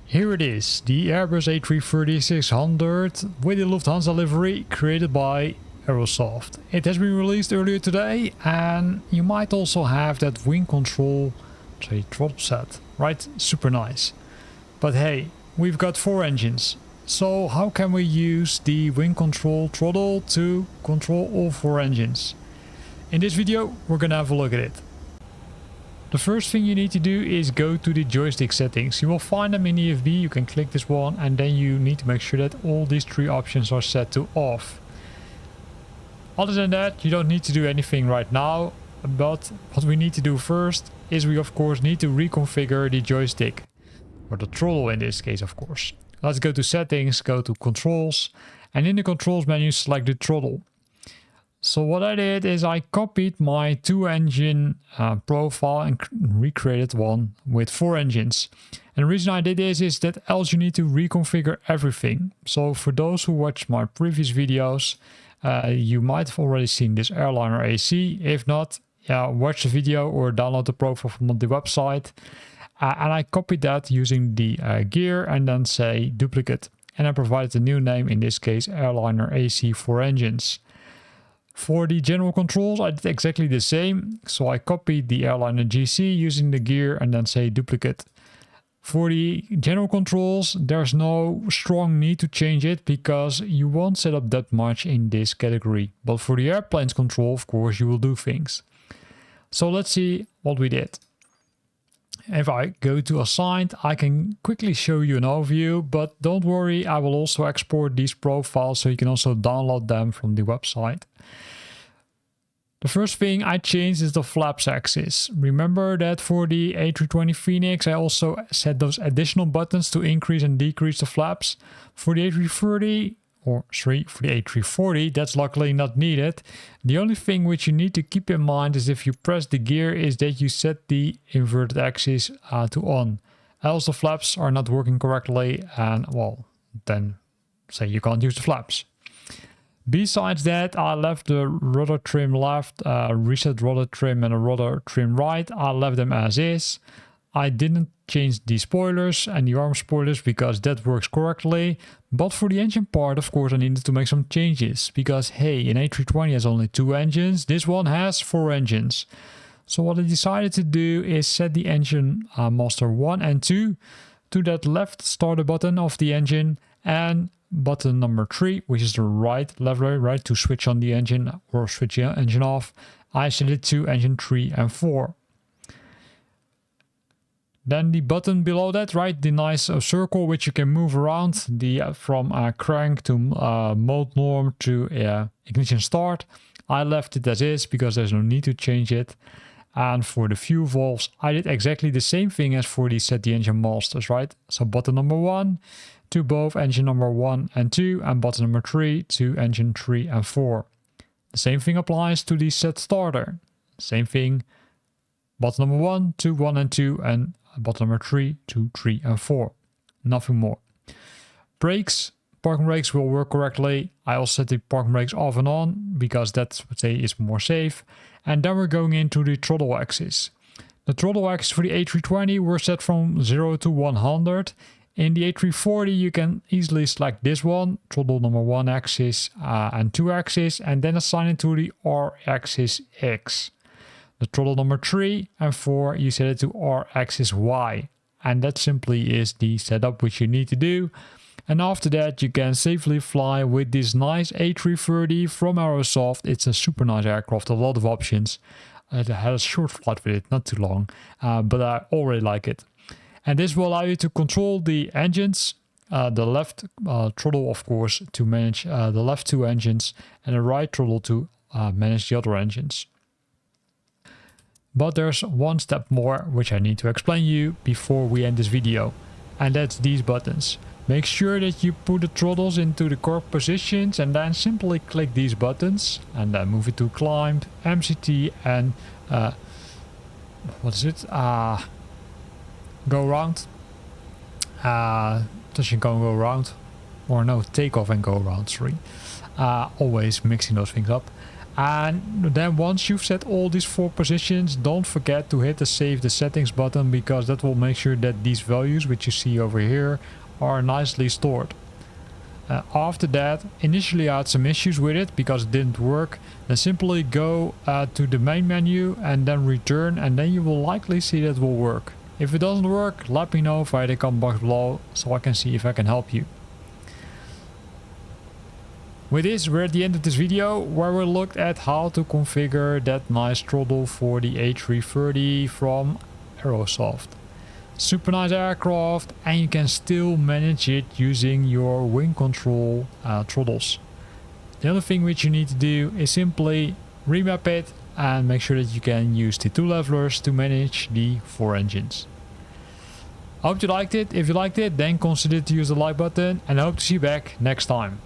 Here it is, the Airbus A340-600 with the Lufthansa livery created by Aerosoft. It has been released earlier today, and you might also have that WinCtrl Throttle set, right? Super nice. But hey, we've got 4 engines. So how can we use the WinCtrl Throttle to control all 4 engines? In this video, we're gonna have a look at it. The first thing you need to do is go to the joystick settings. You will find them in EFB. You can click this one, and then you need to make sure that all these 3 options are set to off. Other than that, you don't need to do anything right now, but what we need to do first is we of course need to reconfigure the joystick, or the throttle in this case of course. Let's go to settings, go to controls, and in the controls menu select the throttle. So what I did is I copied my 2 engine profile and recreated one with 4 engines. And the reason I did this is that else you need to reconfigure everything. So for those who watched my previous videos, you might have already seen this airliner AC. If not, watch the video or download the profile from the website. And I copied that using the gear and then say duplicate. And I provided a new name, in this case airliner AC 4 engines. For the general controls, I did exactly the same. So I copied the airliner GC using the gear and then say duplicate. For the general controls, there's no strong need to change it because you won't set up that much in this category. But for the airplane's control, of course, you will do things. So let's see what we did. If I go to assigned, I can quickly show you an overview, but don't worry, I will also export these profiles so you can also download them from the website. The first thing I changed is the flaps axis. Remember that for the A320 Phoenix I also set those additional buttons to increase and decrease the flaps. For the A330, for the A340, that's luckily not needed. The only thing which you need to keep in mind is if you press the gear is that you set the inverted axis to on. Else the flaps are not working correctly and well, then say you can't use the flaps. Besides that, I left the rudder trim left, reset rudder trim and a rudder trim right. I left them as is. I didn't change the spoilers and the arm spoilers because that works correctly. But for the engine part, of course, I needed to make some changes because hey, an A320 has only 2 engines. This one has 4 engines. So what I decided to do is set the engine master 1 and 2 to that left starter button of the engine and button number 3, which is the right lever, right, to switch on the engine or switch the engine off. I set it to engine 3 and 4. Then the button below that, right, the nice circle which you can move around, the from crank to mode norm to ignition start. I left it as is because there's no need to change it. And for the fuel valves, I did exactly the same thing as for the set the engine masters, right? So button number 1 to both engine number 1 and 2 and button number 3 to engine 3 and 4. The same thing applies to the set starter. Same thing, button number 1 to 1 and 2 and button number 3 to 3 and 4. Nothing more. Brakes, parking brakes will work correctly. I also set the parking brakes off and on because that, let's say, is more safe. And then we're going into the throttle axis. The throttle axis for the A320 were set from 0 to 100. In the A340 you can easily select this one, throttle number 1 axis and 2 axis, and then assign it to the R axis X. The throttle number 3 and 4 you set it to R axis Y. And that simply is the setup which you need to do. And after that you can safely fly with this nice A330 from Aerosoft. It's a super nice aircraft, a lot of options. I had a short flight with it, not too long, but I already like it. And this will allow you to control the engines, the left throttle of course to manage the left 2 engines and the right throttle to manage the other engines. But there's one step more which I need to explain you before we end this video, and that's these buttons. Make sure that you put the throttles into the correct positions and then simply click these buttons and then move it to climb, MCT and what is it? Go round, touch and go round, or no, take off and go round, sorry. Always mixing those things up. And then once you've set all these 4 positions, don't forget to hit the save the settings button, because that will make sure that these values which you see over here are nicely stored. After that, initially I had some issues with it because it didn't work. Then simply go to the main menu and then return, and then you will likely see that it will work. If it doesn't work, let me know via the comment box below so I can see if I can help you. With this, we're at the end of this video where we looked at how to configure that nice throttle for the A330 from Aerosoft. Super nice aircraft, and you can still manage it using your WinCtrl throttles. The other thing which you need to do is simply remap it and make sure that you can use the 2 levelers to manage the 4 engines. I hope you liked it. If you liked it, then consider to use the like button, and I hope to see you back next time.